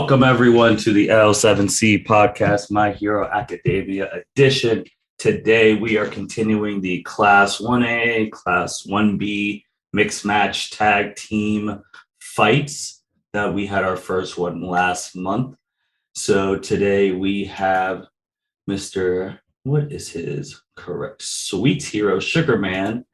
Welcome, everyone, to the L7C podcast, My Hero Academia edition. Today, we are continuing the Class 1A, Class 1B mixed match tag team fights that we had our first one last month. So today we have Mr. What is his correct? Sweet Hero Sugar Man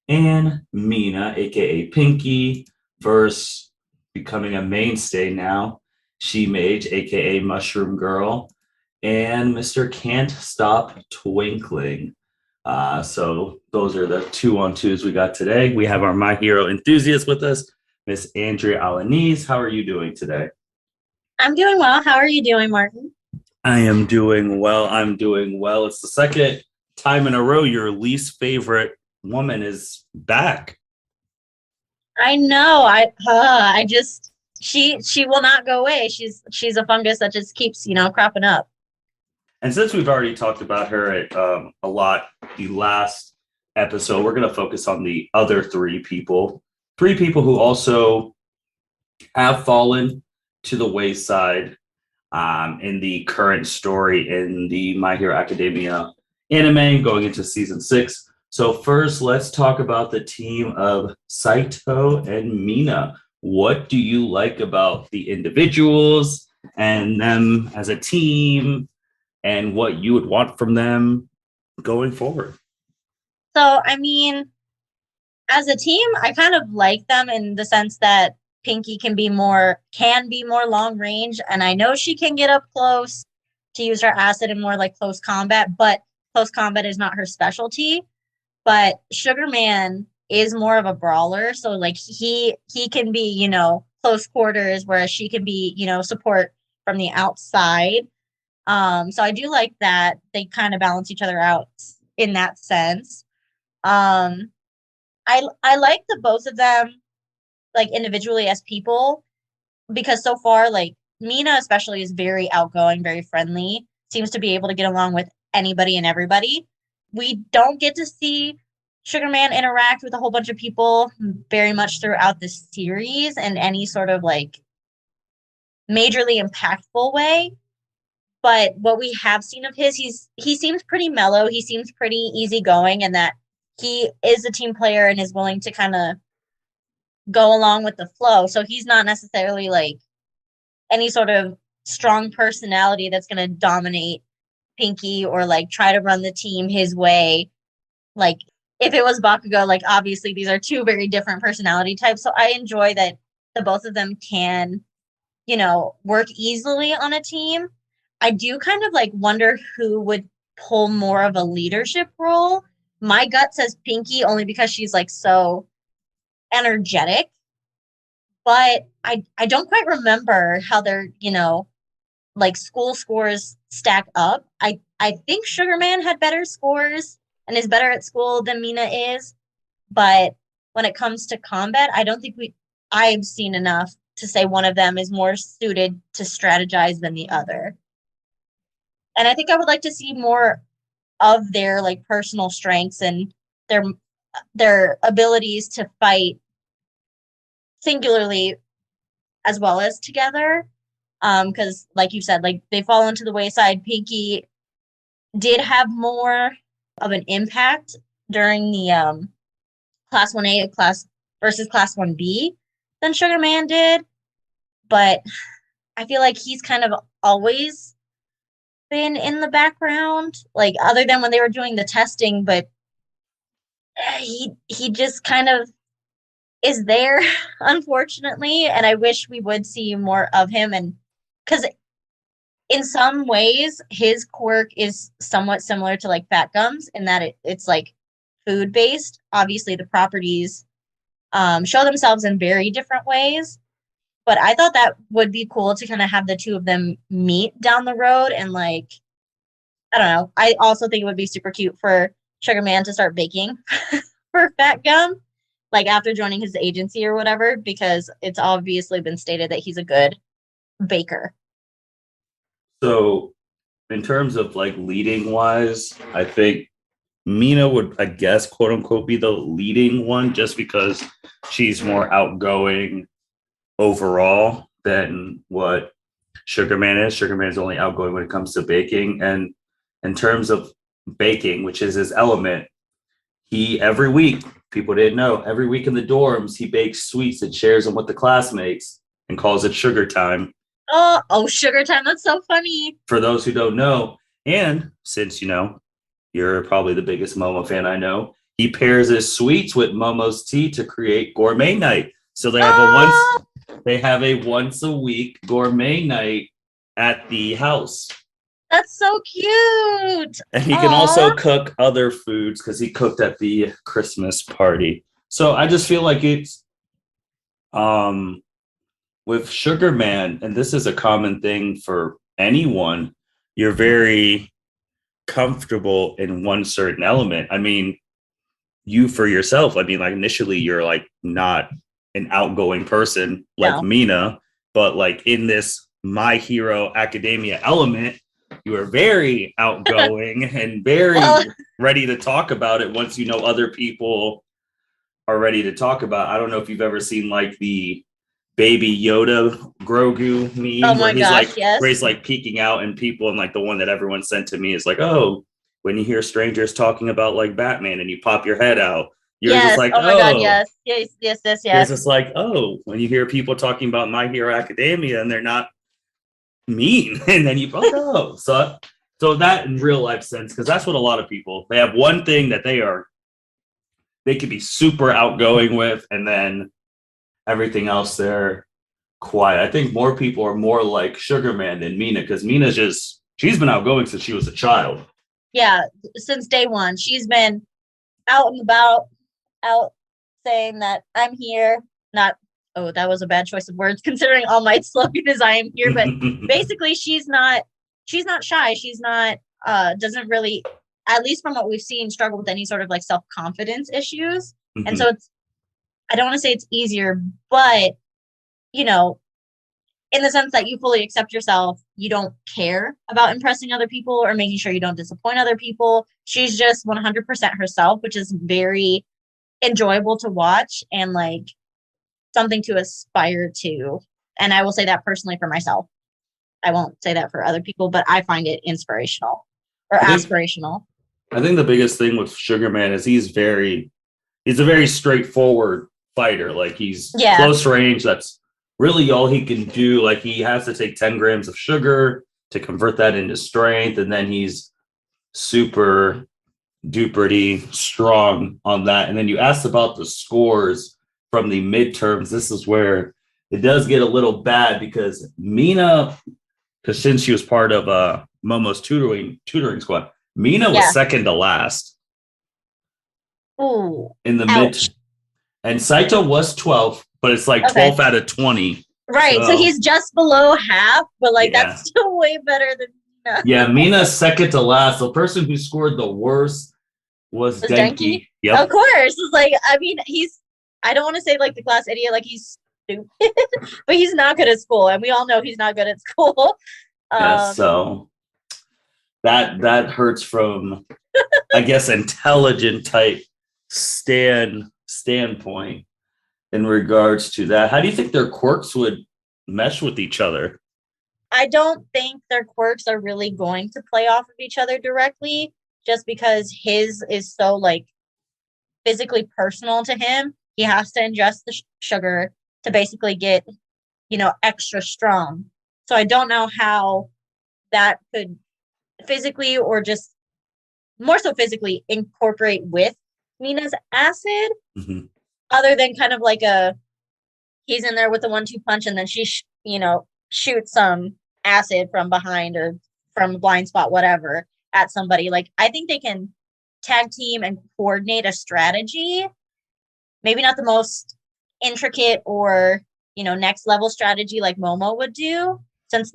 and Mina, aka Pinky, versus becoming a mainstay now, She Mage, aka Mushroom Girl, and Mr. Can't Stop Twinkling. So those are the 2-on-2s we got today. We have our My Hero enthusiast with us, Miss Andrea Alaniz. How are you doing today? I'm doing well. How are you doing, Martin? I am doing well. It's the second time in a row your least favorite woman is back. I know. She will not go away. She's a fungus that just keeps, cropping up. And since we've already talked about her a lot the last episode, we're going to focus on the other three people who also have fallen to the wayside in the current story in the My Hero Academia anime going into season 6. So first, let's talk about the team of Sato and Mina. What do you like about the individuals and them as a team, and what you would want from them going forward? So, as a team, I kind of like them in the sense that Pinky can be more long range, and I know she can get up close to use her acid in more like close combat, but close combat is not her specialty. But Sugar Man is more of a brawler, so like he can be, close quarters, whereas she can be, support from the outside. So I do like that they kind of balance each other out in that sense. I like the both of them like individually as people, because so far like Mina especially is very outgoing, very friendly, seems to be able to get along with anybody and everybody. We don't get to see Sugar Man interact with a whole bunch of people very much throughout the series in any sort of like majorly impactful way. But what we have seen of his, he seems pretty mellow. He seems pretty easygoing, and that he is a team player and is willing to kind of go along with the flow. So he's not necessarily like any sort of strong personality that's going to dominate Pinky or like try to run the team his way. Like if it was Bakugo, like obviously these are two very different personality types. So I enjoy that the both of them can, work easily on a team. I do kind of like wonder who would pull more of a leadership role. My gut says Pinky, only because she's like so energetic, but I don't quite remember how their, like school scores stack up. I think Sugar Man had better scores and is better at school than Mina is, but when it comes to combat, I don't think I've seen enough to say one of them is more suited to strategize than the other. And I think I would like to see more of their like personal strengths and their abilities to fight singularly as well as together. Because like you said, like they fall into the wayside. Pinky did have more of an impact during the class 1A class versus class 1B than Sugar Man did. But I feel like he's kind of always been in the background, like other than when they were doing the testing, but he just kind of is there, unfortunately, and I wish we would see more of him. And because in some ways his quirk is somewhat similar to like Fat Gums in that it's like food based. Obviously the properties show themselves in very different ways, but I thought that would be cool to kind of have the two of them meet down the road. And like, I don't know. I also think it would be super cute for Sugar Man to start baking for Fat Gum, like after joining his agency or whatever, because it's obviously been stated that he's a good baker. So in terms of like leading wise, I think Mina would, I guess, quote unquote, be the leading one just because she's more outgoing overall than what Sugar Man is. Sugar Man is only outgoing when it comes to baking. And in terms of baking, which is his element, he every week, people didn't know, every week in the dorms, he bakes sweets and shares them with the classmates and calls it sugar time. Oh, sugar time. That's so funny. For those who don't know, and since you're probably the biggest Momo fan I know, he pairs his sweets with Momo's tea to create gourmet night. So they have a once a week gourmet night at the house. That's so cute. And he can also cook other foods because he cooked at the Christmas party. So I just feel like it's with Sugar Man, and this is a common thing for anyone, you're very comfortable in one certain element. I mean, you for yourself, I mean, like initially you're like not an outgoing person like Mina, but like in this My Hero Academia element, you are very outgoing and very ready to talk about it once you know other people are ready to talk about. I don't know if you've ever seen like the Baby Yoda Grogu meme where he's like peeking out and people, and like the one that everyone sent to me is like, oh, when you hear strangers talking about like Batman and you pop your head out. You're just like, oh my God, yes. You're just like, oh, when you hear people talking about My Hero Academia and they're not mean, and then you oh, so that in real life sense, because that's what a lot of people, they have one thing that they could be super outgoing with, and then everything else they're quiet. I think more people are more like Sugar Man than Mina, because she's been outgoing since she was a child. Yeah, since day one. She's been out and about, out saying that I'm here. Not, oh, that was a bad choice of words, considering All Might's slogan is I am here. But basically she's not shy. She's not doesn't really, at least from what we've seen, struggle with any sort of like self-confidence issues. And so I don't want to say it's easier, but in the sense that you fully accept yourself, you don't care about impressing other people or making sure you don't disappoint other people. She's just 100% herself, which is very enjoyable to watch and like something to aspire to. And I will say that personally for myself. I won't say that for other people, but I find it inspirational or aspirational. I think the biggest thing with Sugar Man is he's a very straightforward fighter. Like he's close range. That's really all he can do. Like he has to take 10 grams of sugar to convert that into strength. And then he's super duperty strong on that. And then you asked about the scores from the midterms. This is where it does get a little bad because Mina, because since she was part of Momo's tutoring squad, Mina was second to last. Ooh, in the mid. And Sato was 12th, but it's like 12 out of 20. Right. So he's just below half, but like that's still way better than Mina. Yeah, Mina's second to last. The person who scored the worst was Denki. Yep. Of course. It's like, I mean, I don't want to say like the class idiot, like he's stupid, but he's not good at school. And we all know he's not good at school. So that hurts from, I guess, intelligent type standpoint in regards to that. How do you think their quirks would mesh with each other? I don't think their quirks are really going to play off of each other directly, just because his is so like physically personal to him. He has to ingest the sugar to basically get, extra strong. So I don't know how that could physically, or just more so physically, incorporate with Mina's acid, other than kind of like he's in there with the 1-2 punch and then she shoots some acid from behind or from a blind spot, whatever, at somebody. Like I think they can tag team and coordinate a strategy, maybe not the most intricate or next level strategy like Momo would do, since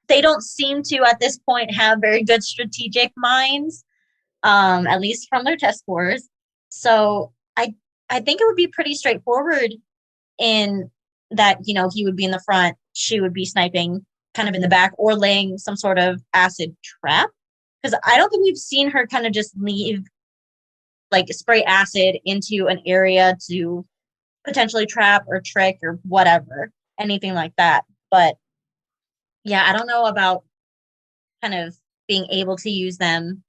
they don't seem to at this point have very good strategic minds, at least from their test scores. So I think it would be pretty straightforward in that, he would be in the front, she would be sniping kind of in the back or laying some sort of acid trap. Because I don't think we've seen her kind of just leave, like spray acid into an area to potentially trap or trick or whatever, anything like that. But, yeah, I don't know about kind of being able to use them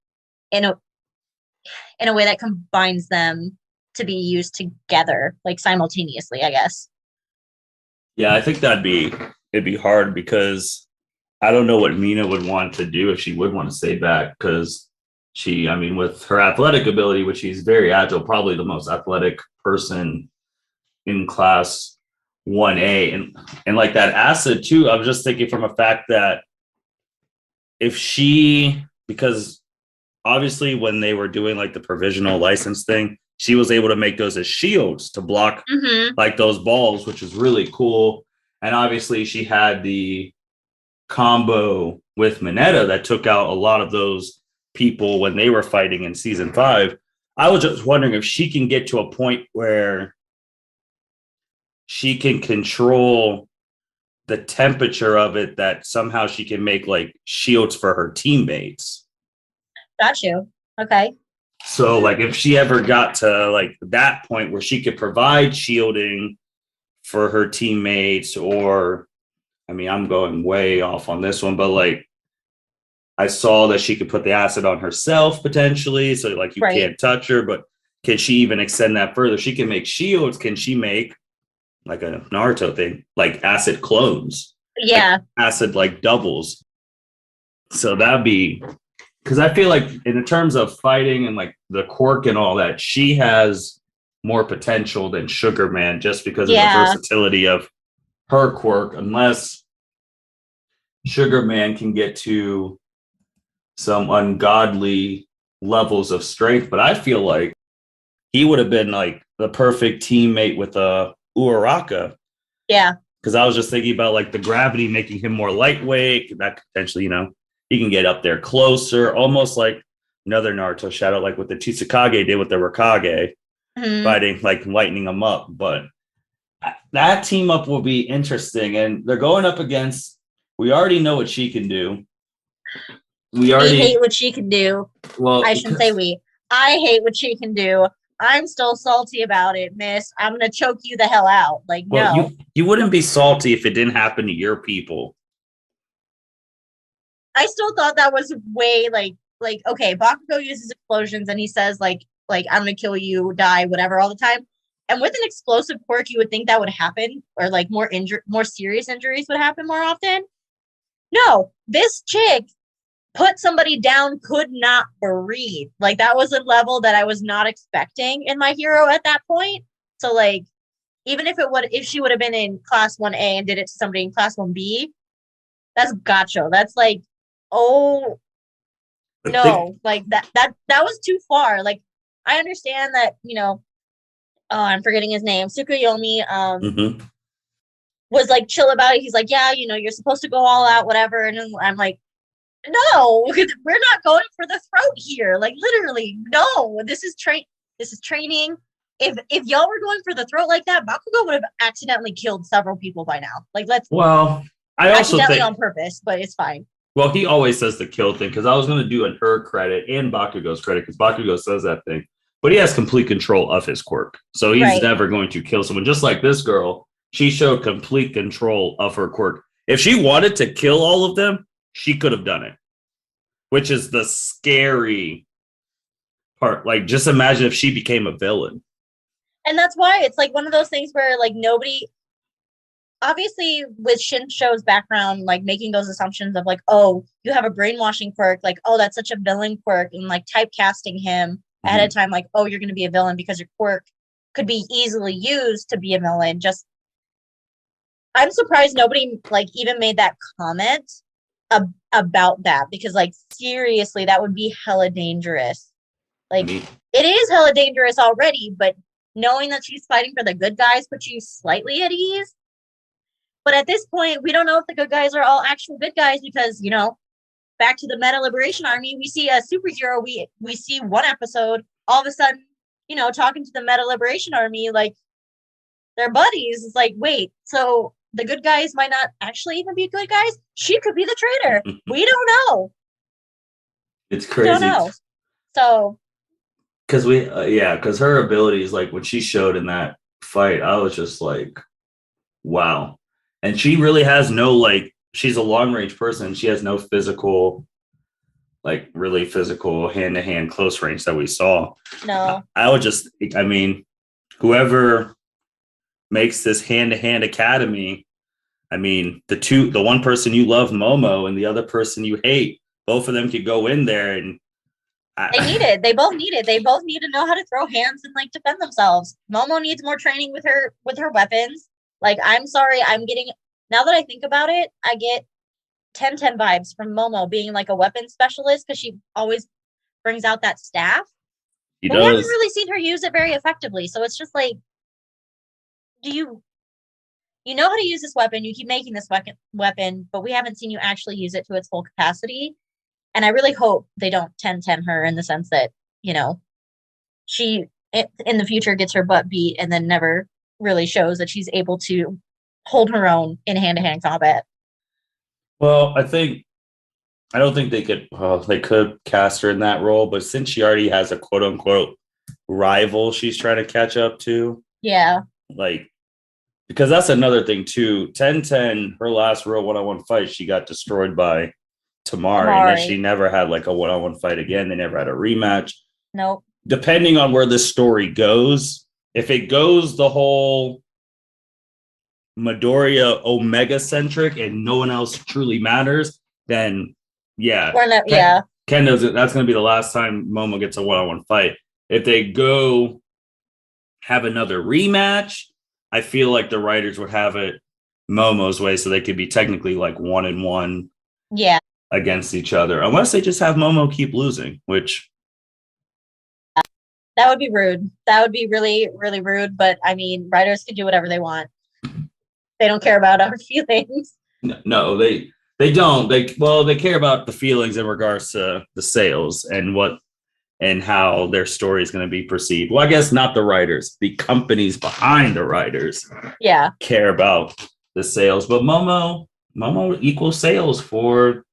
in a way that combines them to be used together, like simultaneously, I guess. Yeah, I think it'd be hard because I don't know what Mina would want to do if she would want to stay back because I mean, with her athletic ability, which she's very agile, probably the most athletic person in class 1A. And like that acid too, I was just thinking from a fact that if because obviously when they were doing like the provisional license thing, she was able to make those as shields to block like those balls, which is really cool. And obviously she had the combo with Mineta that took out a lot of those people when they were fighting in season 5. I was just wondering if she can get to a point where she can control the temperature of it, that somehow she can make like shields for her teammates. Got you. Okay. So like if she ever got to like that point where she could provide shielding for her teammates, or I mean, I'm going way off on this one, but like I saw that she could put the acid on herself potentially. So like you can't touch her, but can she even extend that further? She can make shields. Can she make like a Naruto thing, like acid clones? Yeah. Like acid like doubles. So that'd be, because I feel like in terms of fighting and like the quirk and all that, she has more potential than Sugar Man just because of the versatility of her quirk, unless Sugar Man can get to some ungodly levels of strength. But I feel like he would have been like the perfect teammate with Uraraka. Yeah. Because I was just thinking about like the gravity making him more lightweight. That could potentially, he can get up there closer, almost like another Naruto shadow, like what the Chisukage did with the Rikage, fighting, like lightening them up. But that team up will be interesting. And they're going up against, we already know what she can do. We hate what she can do. Well, I shouldn't say we. I hate what she can do. I'm still salty about it, miss. I'm going to choke you the hell out. Like, no. You wouldn't be salty if it didn't happen to your people. I still thought that was way like okay, Bakugo uses explosions and he says like I'm gonna kill you, die, whatever, all the time. And with an explosive quirk, you would think that would happen, or like more serious injuries would happen more often. No, this chick put somebody down, could not breathe. Like that was a level that I was not expecting in my hero at that point. So like, even if she would have been in class 1A and did it to somebody in class 1B, that's gotcha. That's like, oh no, like that was too far. Like I understand that, I'm forgetting his name, Tsukuyomi, was like chill about it. He's like, yeah, you're supposed to go all out, whatever. And I'm like, no, we're not going for the throat here. Like literally, no. This is training. If y'all were going for the throat like that, Bakugo would have accidentally killed several people by now. Like I also think on purpose, but it's fine. Well, he always says the kill thing, because I was going to do her credit and Bakugo's credit, because Bakugo says that thing, but he has complete control of his quirk, so he's never going to kill someone. Just like this girl, she showed complete control of her quirk. If she wanted to kill all of them, she could have done it, which is the scary part. Like, just imagine if she became a villain. And that's why it's like one of those things where like nobody, obviously with Shinsho's background, like making those assumptions of like, oh, you have a brainwashing quirk, like, oh, that's such a villain quirk, and like typecasting him ahead of time, like, oh, you're going to be a villain because your quirk could be easily used to be a villain. Just, I'm surprised nobody like even made that comment about that, because like seriously, that would be hella dangerous. Like it is hella dangerous already, but knowing that she's fighting for the good guys puts you slightly at ease. But at this point, we don't know if the good guys are all actual good guys, because, back to the Meta Liberation Army, we see a superhero. We see one episode, all of a sudden, talking to the Meta Liberation Army like they're buddies. It's like, wait, so the good guys might not actually even be good guys? She could be the traitor. We don't know. It's crazy. We don't know. So. Because her abilities, like when she showed in that fight, I was just like, wow. And she really has no like she's a long range person. She has no physical, like really physical hand to hand close range that we saw. No. I would just, I mean, whoever makes this hand to hand academy, I mean, the one person you love, Momo, and the other person you hate, both of them could go in there and they both need it. They both need to know how to throw hands and like defend themselves. Momo needs more training with her weapons. Like, I'm sorry, I'm getting, now that I think about it, I get 10-10 vibes from Momo being like a weapons specialist because she always brings out that staff. But we haven't really seen her use it very effectively. So it's just like, do you know how to use this weapon? You keep making this weapon, but we haven't seen you actually use it to its full capacity. And I really hope they don't 10-10 her in the sense that, you know, she in the future gets her butt beat and then never really shows that she's able to hold her own in hand-to-hand combat. Well, I don't think they could. Well, they could cast her in that role, but since she already has a quote unquote rival, she's trying to catch up to. Yeah, like because that's another thing too. 10-10, her last real one-on-one fight, she got destroyed by Tamari, and then she never had like a one-on-one fight again. They never had a rematch. Nope. Depending on where this story goes, if it goes the whole Midoriya Omega centric and no one else truly matters, then yeah, Ken knows it. That's going to be the last time Momo gets a one-on-one fight. If they go have another rematch, I feel like the writers would have it Momo's way, so they could be technically like 1-1. Yeah. Against each other, unless they just have Momo keep losing, which that would be rude. That would be really, really rude. But I mean, writers can do whatever they want. They don't care about our feelings. No, they don't. They care about the feelings in regards to the sales and how their story is going to be perceived. Well, I guess not the writers, the companies behind the writers. Yeah, care about the sales, but Momo equals sales for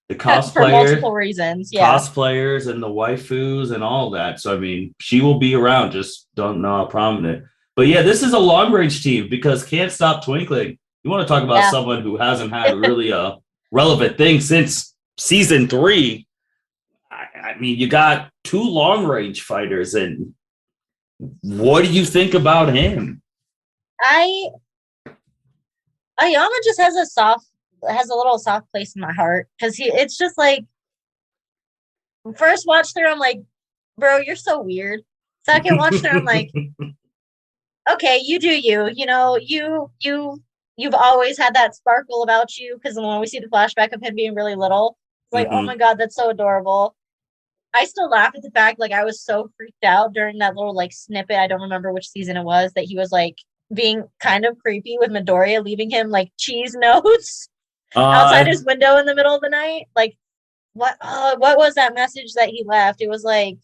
the cosplayers for multiple reasons. Yeah, cosplayers and the waifus and all that. So I mean, she will be around. Just don't know how prominent. But yeah, this is a long range team because Can't Stop Twinkling. You want to talk about someone who hasn't had really a relevant thing since season 3. I mean, you got 2 long range fighters, and what do you think about him? Aoyama just has a little soft place in my heart because it's just like, first watch through, I'm like, bro, you're so weird. Second watch through, I'm like, okay, you do you. You know, you've always had that sparkle about you because when we see the flashback of him being really little, it's like, oh my god, that's so adorable. I still laugh at the fact, like, I was so freaked out during that little like snippet. I don't remember which season it was, that he was like being kind of creepy with Midoriya, leaving him like cheese notes outside his window in the middle of the night. Like, what was that message that he left? It was like,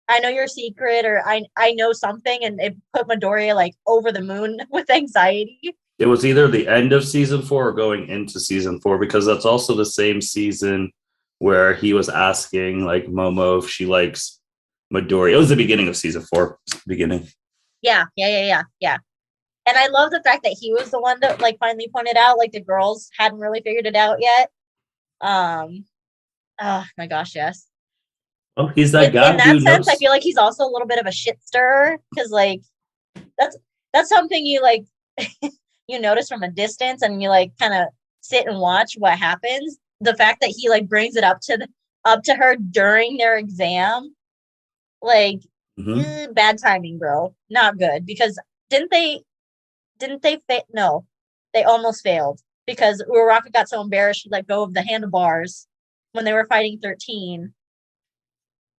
I know your secret, or I know something, and it put Midoriya like over the moon with anxiety. It was either the end of season 4 or going into season 4, because that's also the same season where he was asking like Momo if she likes Midoriya. It was the beginning of season 4, beginning. Yeah. And I love the fact that he was the one that like finally pointed out, like, the girls hadn't really figured it out yet. Oh my gosh, yes. Oh, he's that guy. In that sense, I feel like he's also a little bit of a shit stirrer, because like that's something you like you notice from a distance, and you like kind of sit and watch what happens. The fact that he like brings it up to her during their exam, like, bad timing, bro. Not good, because didn't they no, they almost failed because Uraraka got so embarrassed she let go of the handlebars when they were fighting 13.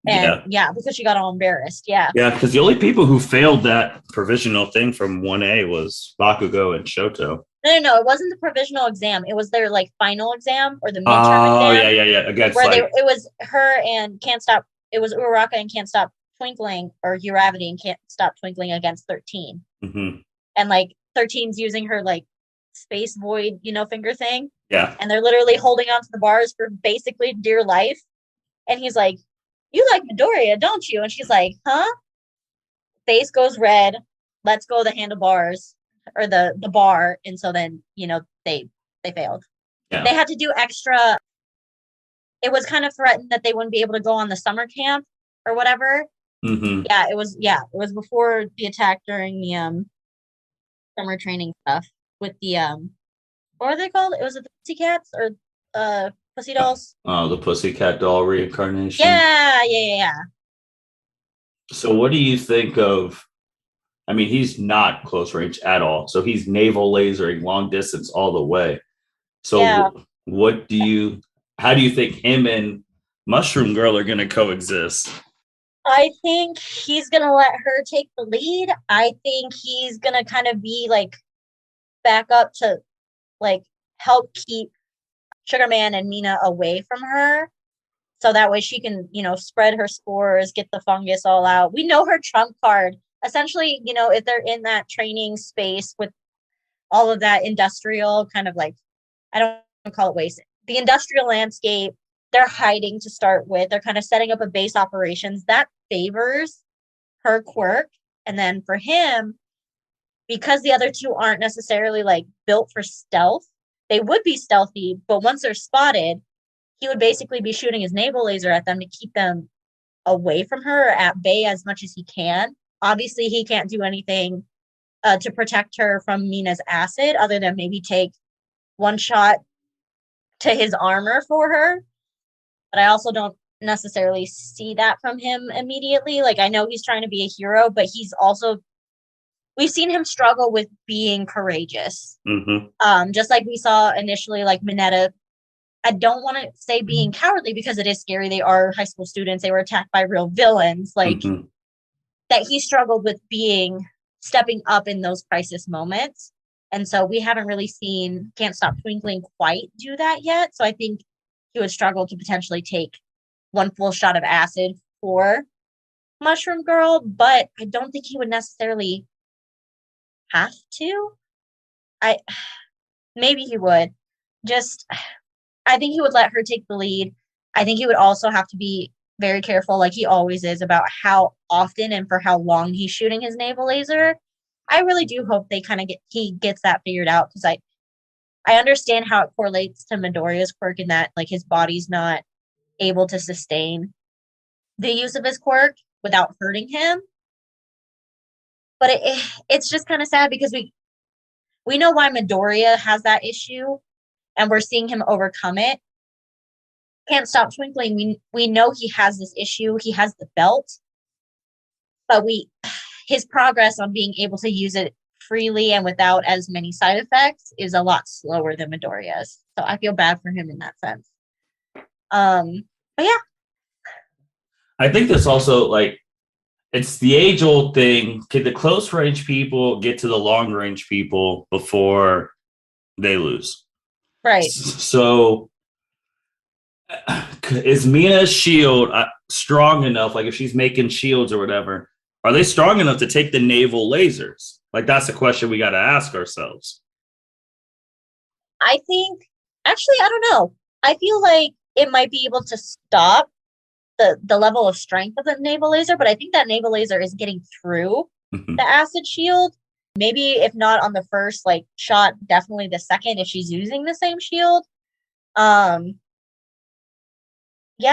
And yeah, because she got all embarrassed. Yeah, because the only people who failed that provisional thing from 1A was Bakugo and Shoto. No, it wasn't the provisional exam. It was their like final exam or the midterm exam. Yeah. Against where it was her and Can't Stop. It was Uraraka and Can't Stop Twinkling, or Uravity and Can't Stop Twinkling against 13. And like 13's using her like space void, finger thing. Yeah. And they're literally holding onto the bars for basically dear life. And he's like, "You like Midoriya, don't you?" And she's like, "Huh?" Face goes red. Let's go the handlebars or the bar. And so then, they failed. Yeah. They had to do extra. It was kind of threatened that they wouldn't be able to go on the summer camp or whatever. Mm-hmm. It was before the attack during the summer training stuff with the what were they called? It was it the Pussycats or Pussy Dolls? Oh, the Pussycat Doll reincarnation. Yeah. So what do you think of? I mean, he's not close range at all. So he's naval lasering long distance all the way. Yeah. So what do you? How do you think him and Mushroom Girl are going to coexist? I think he's gonna let her take the lead. I think he's gonna kind of be like back up to like help keep Sugar Man and Mina away from her. So that way she can, spread her spores, get the fungus all out. We know her trump card. Essentially, if they're in that training space with all of that industrial kind of like, I don't call it waste, the industrial landscape, they're hiding to start with. They're kind of setting up a base operations that favors her quirk. And then for him, because the other two aren't necessarily like built for stealth, they would be stealthy, but once they're spotted, he would basically be shooting his naval laser at them to keep them away from her or at bay as much as he can. Obviously, he can't do anything to protect her from Mina's acid other than maybe take one shot to his armor for her. But I also don't necessarily see that from him immediately. Like, I know he's trying to be a hero, but he's also, we've seen him struggle with being courageous. Mm-hmm. Just like we saw initially, like Mineta, I don't want to say being cowardly because it is scary. They are high school students. They were attacked by real villains. Like that he struggled with stepping up in those crisis moments. And so we haven't really seen Can't Stop Twinkling quite do that yet. So I think he would struggle to potentially take one full shot of acid for Mushroom Girl, but I don't think he would necessarily have to. Maybe he would. I think he would let her take the lead. I think he would also have to be very careful, like he always is, about how often and for how long he's shooting his naval laser. I really do hope they kind of he gets that figured out because I understand how it correlates to Midoriya's quirk in that like his body's not able to sustain the use of his quirk without hurting him. But it's just kind of sad because we know why Midoriya has that issue and we're seeing him overcome it. Can't Stop Twinkling. We know he has this issue. He has the belt, but his progress on being able to use it freely and without as many side effects is a lot slower than Midoriya's. So I feel bad for him in that sense. But yeah. I think that's also like it's the age old thing. Can the close range people get to the long range people before they lose? Right. So is Mina's shield strong enough? Like if she's making shields or whatever, are they strong enough to take the naval lasers? Like that's a question we got to ask ourselves. I think, actually, I don't know. I feel like it might be able to stop the level of strength of the naval laser, but I think that naval laser is getting through the acid shield. Maybe if not on the first like shot, definitely the second if she's using the same shield. Yeah,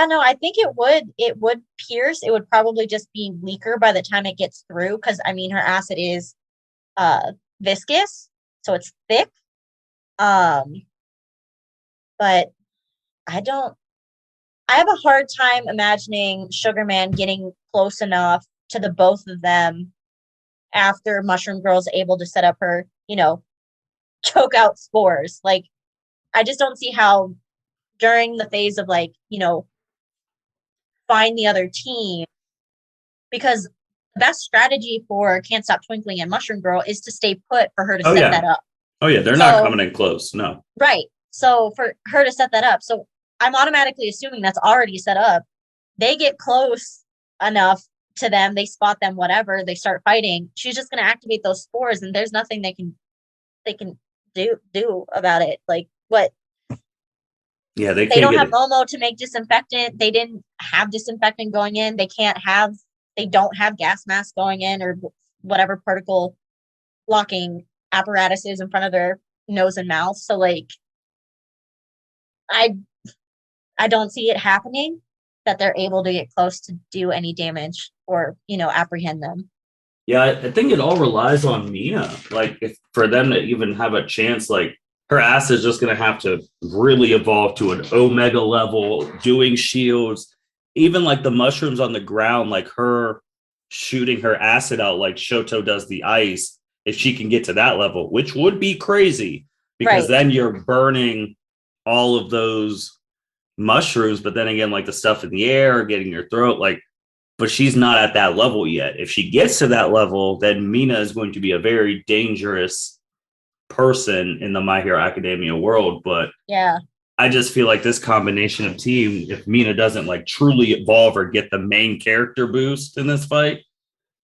no, I think it would pierce. It would probably just be weaker by the time it gets through because I mean her acid is viscous, so it's thick. But I have a hard time imagining Sugar Man getting close enough to the both of them after Mushroom Girl's able to set up her, choke out spores. Like, I just don't see how during the phase of like, find the other team, because the best strategy for Can't Stop Twinkling and Mushroom Girl is to stay put for her to set that up. Oh yeah, they're not coming in close. No. Right. So for her to set that up, so I'm automatically assuming that's already set up. They get close enough to them, they spot them, whatever, they start fighting. She's just going to activate those spores, and there's nothing they can do about it. Like what? Yeah, they don't have Momo to make disinfectant. They didn't have disinfectant going in. They don't have gas masks going in or whatever particle blocking apparatus is in front of their nose and mouth. So like I I don't see it happening that they're able to get close to do any damage or, apprehend them. Yeah, I think it all relies on Mina. Like, if for them to even have a chance, like her ass is just gonna have to really evolve to an Omega level, doing shields, even like the mushrooms on the ground, like her shooting her acid out like Shoto does the ice. If she can get to that level, which would be crazy, because Right. then you're burning all of those mushrooms, but then again, like the stuff in the air, getting your throat, like, but she's not at that level yet. If she gets to that level, then Mina is going to be a very dangerous person in the My Hero Academia world. But Yeah. I just feel like this combination of team, if Mina doesn't like truly evolve or get the main character boost in this fight,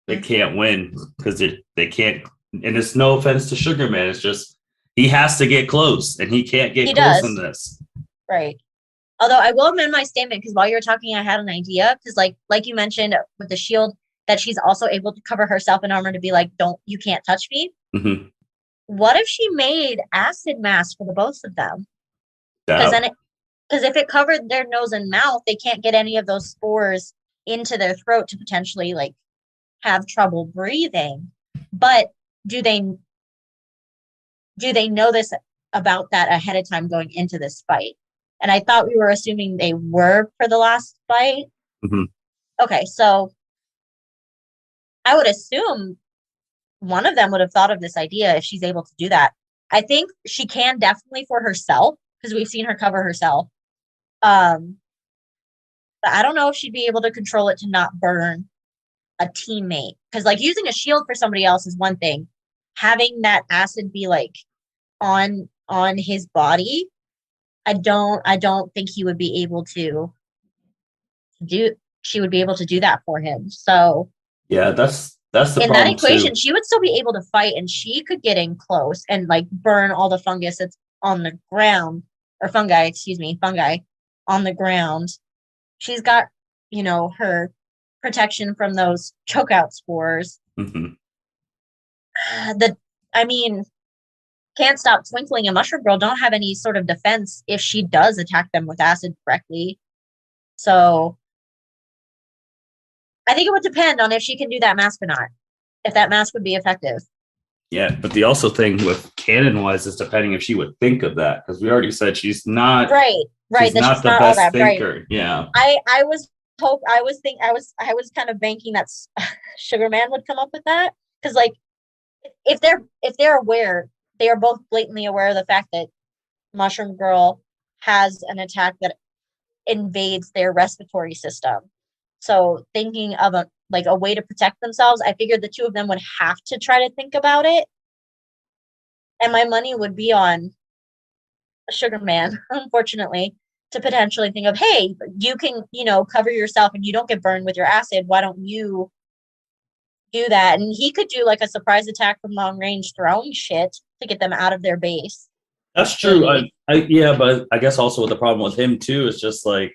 they can't win because they can't. And it's no offense to Sugar Man, it's just he has to get close, and he can't get He close in does. this. Right. Although I will amend my statement because while you were talking, I had an idea because like you mentioned with the shield that she's also able to cover herself in armor to be like, you can't touch me. Mm-hmm. What if she made acid masks for the both of them? Because That, if it covered their nose and mouth, they can't get any of those spores into their throat to potentially like have trouble breathing. But do they know this about that ahead of time going into this fight? And I thought we were assuming they were for the last fight. mm-hmm. Okay, so I would assume one of them would have thought of this idea if she's able to do that. I think she can definitely for herself because we've seen her cover herself. But I don't know if she'd be able to control it to not burn a teammate because like using a shield for somebody else is one thing. Having that acid be like on his body, I don't think he would be able to do she would be able to do that for him. So Yeah, that's the in that problem too. equation, she would still be able to fight and she could get in close and like burn all the fungus that's on the ground or fungi, excuse me, fungi on the ground. She's got, her protection from those chokeout spores. Mm-hmm. The I mean, can't stop Twinkling and Mushroom Girl don't have any sort of defense if she does attack them with acid correctly. So I think it would depend on if she can do that mask or not. If that mask would be effective. Yeah, but the also thing with canon wise is depending if she would think of that, because we already said Right. she's That not she's the not all best that bright. thinker. Yeah. I was I was kind of banking that Sugar Man would come up with that because like if they're aware, they are both blatantly aware of the fact that Mushroom Girl has an attack that invades their respiratory system. So thinking of a way to protect themselves, I figured the two of them would have to try to think about it. And my money would be on Sugar Man, unfortunately, to potentially think of, hey, you can, cover yourself and you don't get burned with your acid. Why don't you do that? And he could do like a surprise attack from long range throwing shit to get them out of their base. That's true. Maybe. Yeah, but I guess also the problem with him too is just like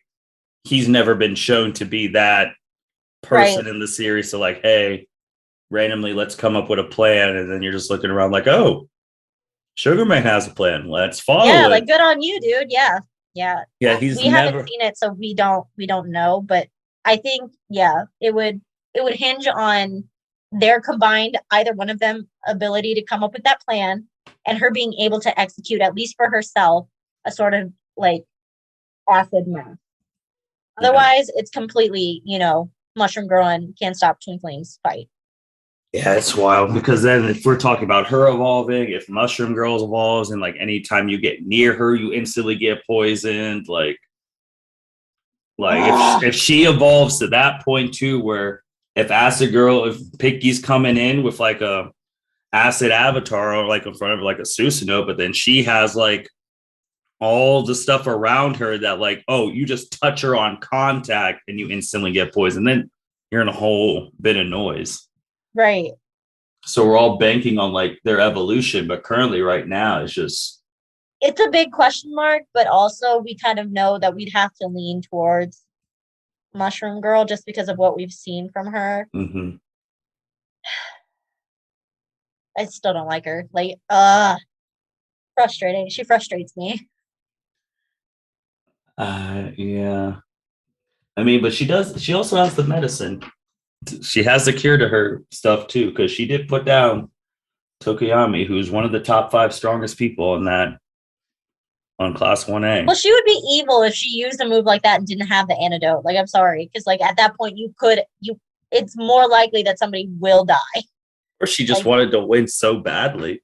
he's never been shown to be that Right. person in the series. So like, hey, randomly, let's come up with a plan, and then you're just looking around like, oh, Sugar Man has a plan. Let's Yeah, follow like it. good on you, dude. Yeah. Yeah. Yeah, he's We haven't never. seen it, so we don't know. But I think, yeah, it would hinge on their combined, either one of them ability to come up with that plan and her being able to execute, at least for herself, a sort of like acid math. Yeah, Otherwise, it's completely, Mushroom Girl and Can't Stop Twinkling's fight. yeah, it's wild because then if we're talking about her evolving, if Mushroom Girls evolves, and like anytime you get near her, you instantly get poisoned. Like if she evolves to that point too, where if Acid Girl, if Pinky's coming in with like a acid avatar or like in front of like a Susanoo, but then she has like all the stuff around her that like, oh, you just touch her on contact and you instantly get poisoned. Then you're in a whole bit of noise. Right. So we're all banking on like their evolution, but currently right now it's just It's a big question mark, but also we kind of know that we'd have to lean towards Mushroom Girl just because of what we've seen from her. mm-hmm. I still don't like her. Like, frustrating. She frustrates me. Yeah. I mean, but she also has the medicine. She has the cure to her stuff too, because she did put down Tokoyami, who's one of the top 5 strongest people in that on class 1A. Well, she would be evil if she used a move like that and didn't have the antidote. Like, I'm sorry, because like at that point it's more likely that somebody will die. Or she just wanted to win so badly.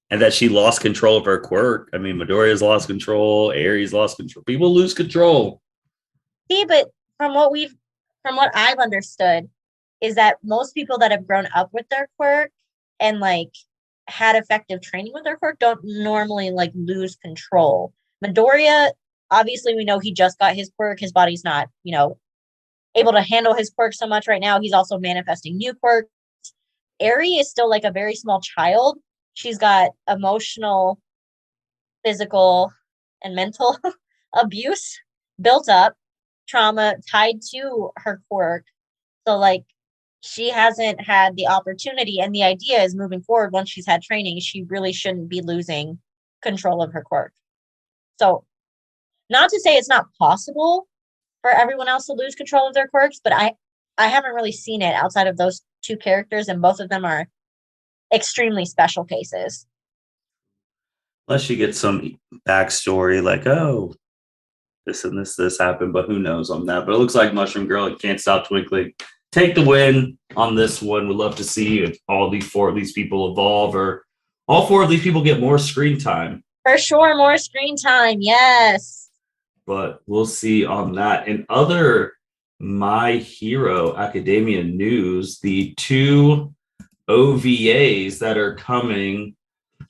And that she lost control of her quirk. I mean, Midoriya's lost control, Aries lost control. People lose control. See, but from what I've understood is that most people that have grown up with their quirk and like had effective training with their quirk don't normally like lose control. Midoriya, obviously we know he just got his quirk. His body's not, able to handle his quirk so much right now. He's also manifesting new quirks. Eri is still like a very small child. She's got emotional, physical, and mental abuse built up, trauma tied to her quirk. So like she hasn't had the opportunity, and the idea is moving forward, once she's had training, she really shouldn't be losing control of her quirk. So not to say it's not possible for everyone else to lose control of their quirks, but I haven't really seen it outside of those 2 characters, and both of them are extremely special cases. Unless you get some backstory like, oh, this and this happened, but who knows on that. But it looks like Mushroom Girl and Can't Stop Twinkling take the win on this one. We'd love to see if all 4 of these people evolve, or all 4 of these people get more screen time. For sure, more screen time, yes. But we'll see on that. In other My Hero Academia news, the 2 OVAs that are coming,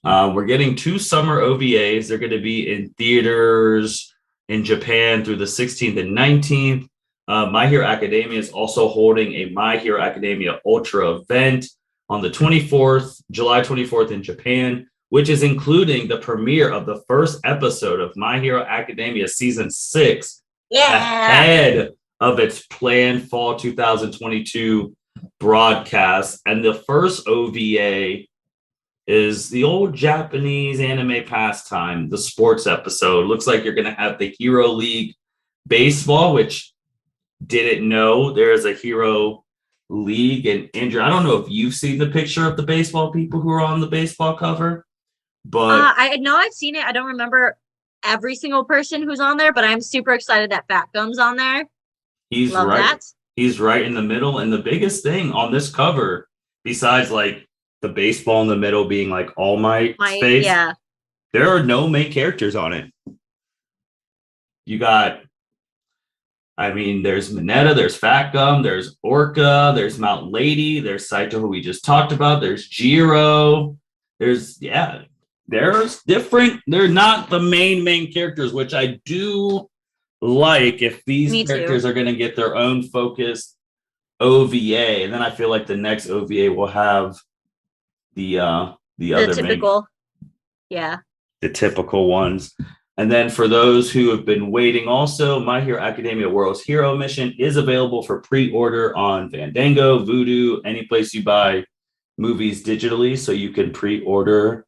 we're getting 2 summer OVAs. They're going to be in theaters in Japan through the 16th and 19th. My Hero Academia is also holding a My Hero Academia Ultra event on the 24th, July 24th in Japan, which is including the premiere of the first episode of My Hero Academia Season 6 ahead of its planned fall 2022 broadcast. And the first OVA is the old Japanese anime pastime, the sports episode. Looks like you're going to have the Hero League baseball, which didn't know there is a Hero League. And Andrea, I don't know if you've seen the picture of the baseball people who are on the baseball cover, but I know I've seen it. I don't remember every single person who's on there, but I'm super excited that Fat Gum's on there. He's Love right. That. He's right in the middle. And the biggest thing on this cover, besides like the baseball in the middle being like All Might space, there are no main characters on it. You got, I mean, there's Mineta, there's Fat Gum, there's Orca, there's Mount Lady, there's Saito, who we just talked about, there's Jiro, there's different, they're not the main characters, which I do like if these characters are going to get their own focused OVA, and then I feel like the next OVA will have the other typical the typical ones. And then for those who have been waiting, also My Hero Academia World's Hero Mission is available for pre-order on Fandango, Vudu, any place you buy movies digitally, so you can pre-order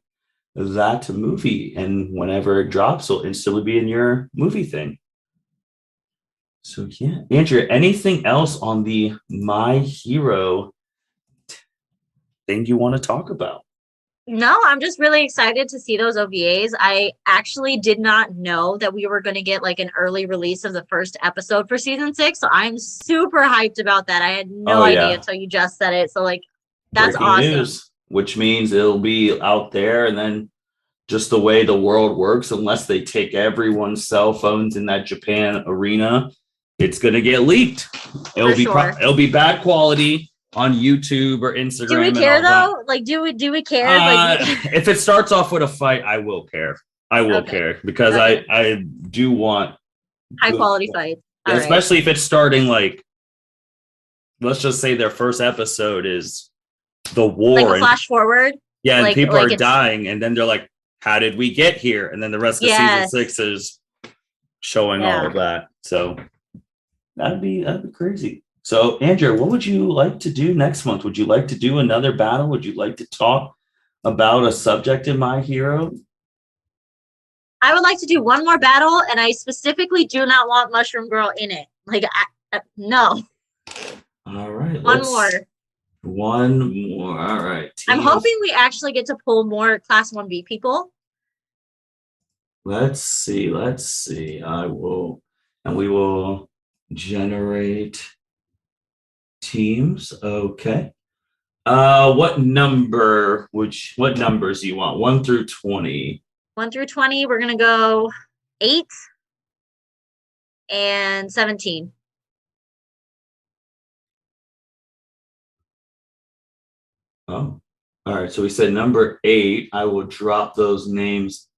that movie, and whenever it drops, it'll instantly be in your movie thing. So yeah, Andrea, anything else on the My Hero thing you want to talk about? No, I'm just really excited to see those OVAs. I actually did not know that we were going to get like an early release of the first episode for season 6. So I'm super hyped about that. I had no idea until you just said it. So like, that's breaking awesome. News, which means it'll be out there, and then just the way the world works, unless they take everyone's cell phones in that Japan arena, it's going to get leaked. It'll be bad quality on YouTube or Instagram. Do we care though? Like, do we care? If it starts off with a fight, I will care. I will care, because I do want high quality fights. Yeah, especially if it's starting like, let's just say their first episode is the war, like a flash forward. Yeah, and people are dying, and then they're like, "How did we get here?" And then the rest of season 6 is showing all of that. So that'd be crazy. So, Andrea, what would you like to do next month? Would you like to do another battle? Would you like to talk about a subject in My Hero? I would like to do one more battle, and I specifically do not want Mushroom Girl in it. Like, no. All right. One more. One more. All right. I'm hoping we actually get to pull more Class 1B people. Let's see. We will generate teams. Okay. What numbers do you want? 1 through 20. 1 through 20, we're gonna go 8 and 17. Oh, all right. So we said number 8. I will drop those names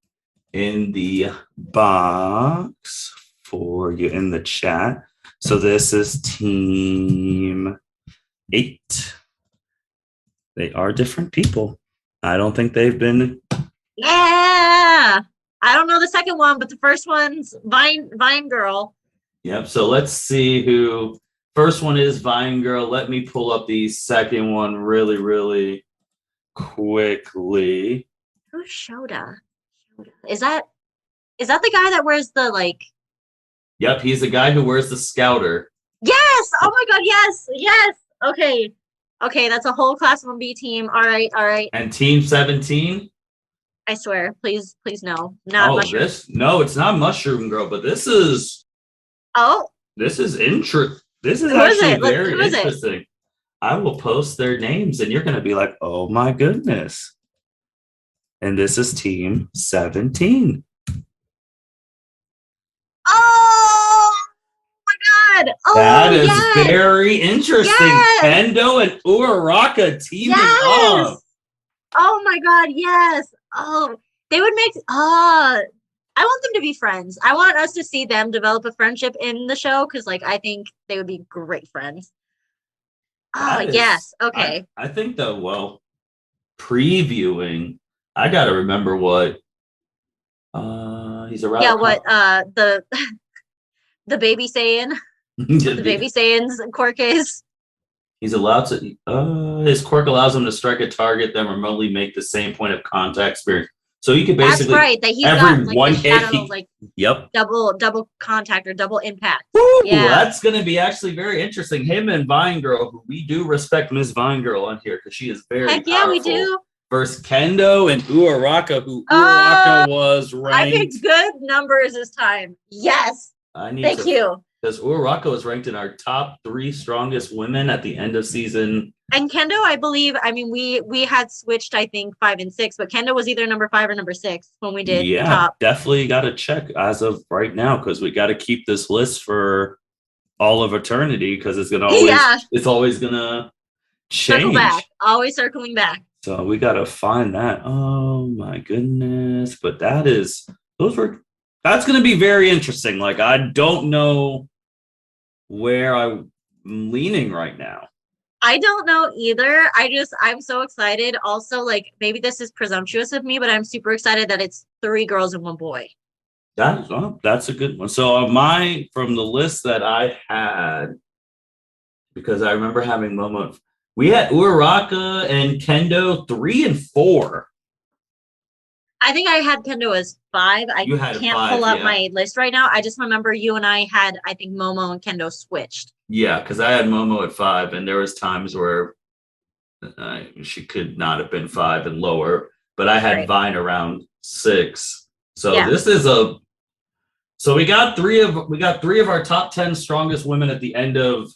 in the box for you in the chat. So this is team 8. They are different people. I don't think they've been. Yeah. I don't know the second one, but the first one's Vine Girl. Yep. So let's see who. First one is Vine Girl. Let me pull up the second one really, really quickly. Who's Shoda? Is that the guy that wears the like? Yep, he's the guy who wears the Scouter. Yes! Oh my god, yes! Okay, that's a whole Class 1B team. All right. And Team 17? I swear, please no. Not Mushroom. No, it's not Mushroom Girl, but this is... Oh? This is interesting. This is actually very interesting. I will post their names, and you're going to be like, oh my goodness. And this is Team 17. Oh my god! Oh, that is very interesting. Yes. Kendo and Uraraka teaming up. Oh my god, yes. Oh, they would make. I want them to be friends. I want us to see them develop a friendship in the show because, like, I think they would be great friends. Oh yes. Okay. I think though. Well, previewing. I gotta remember what. He's around. Yeah, what the baby Saiyan, the baby Saiyan's quirk is. He's allowed to. His quirk allows him to strike a target, then remotely make the same point of contact spirit. So you could basically. That's right. That he's every got like one shadow, hit. Yep. Double contact or double impact. Woo, yeah, that's gonna be actually very interesting. Him and Vine Girl, who we do respect Miss Vine Girl on here because she is very. Heck yeah, we do. Versus Kendo and Uraraka, who Uraraka was ranked. I picked good numbers this time. Yes. Thank you. Because Uraraka was ranked in our top 3 strongest women at the end of season. And Kendo, I believe, I mean, we had switched, I think, 5 and 6, but Kendo was either number 5 or number 6 when we did top. Definitely got to check as of right now because we got to keep this list for all of eternity because it's gonna always it's always gonna change. Circle back, always circling back. So we got to find that. Oh my goodness. But that's going to be very interesting. Like, I don't know where I'm leaning right now. I don't know either. I'm so excited. Also, like, maybe this is presumptuous of me, but I'm super excited that it's 3 girls and 1 boy. That's a good one. So from the list that I had, because I remember having Momo. We had Uraraka and Kendo 3 and 4. I think I had Kendo as 5. I can't pull up my list right now. I just remember you and I had, I think, Momo and Kendo switched. Yeah, because I had Momo at 5, and there was times where she could not have been 5 and lower, but I had Vine around 6. So this is so we got 3 of our top 10 strongest women at the end of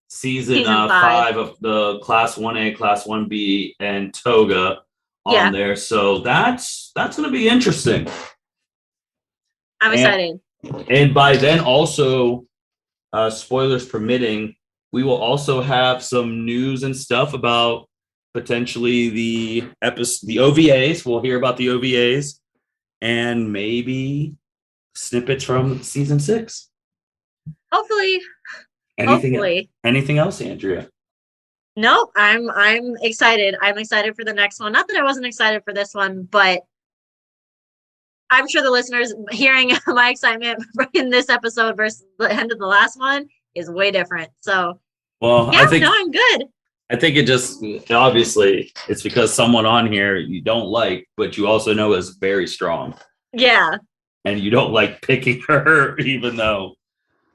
season 5 of the Class 1A, Class 1B, and Toga on there. So that's going to be interesting. I'm excited. And by then also, spoilers permitting, we will also have some news and stuff about potentially the OVAs. We'll hear about the OVAs and maybe snippets from season 6. Hopefully. Anything else, Andrea? Nope. I'm excited. I'm excited for the next one. Not that I wasn't excited for this one, but I'm sure the listeners hearing my excitement in this episode versus the end of the last one is way different. So, I think I'm good. I think it just obviously it's because someone on here you don't like, but you also know is very strong. Yeah. And you don't like picking her, even though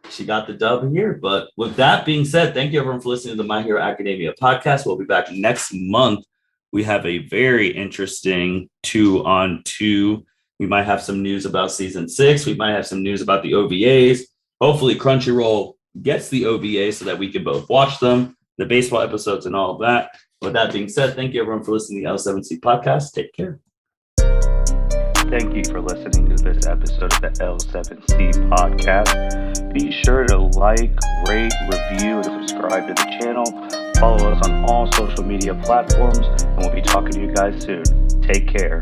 she got the dub here. But with that being said, thank you everyone for listening to the My Hero Academia podcast. We'll be back next month. We have a very interesting 2-on-2. We might have some news about season 6. We might have some news about the OVAs. Hopefully Crunchyroll gets the OVA so that we can both watch them, the baseball episodes and all of that. With that being said, thank you everyone for listening to the L7C podcast. Take care. Thank you for listening to this episode of the L7C podcast. Be sure to like, rate, review, and subscribe to the channel. Follow us on all social media platforms, and we'll be talking to you guys soon. Take care.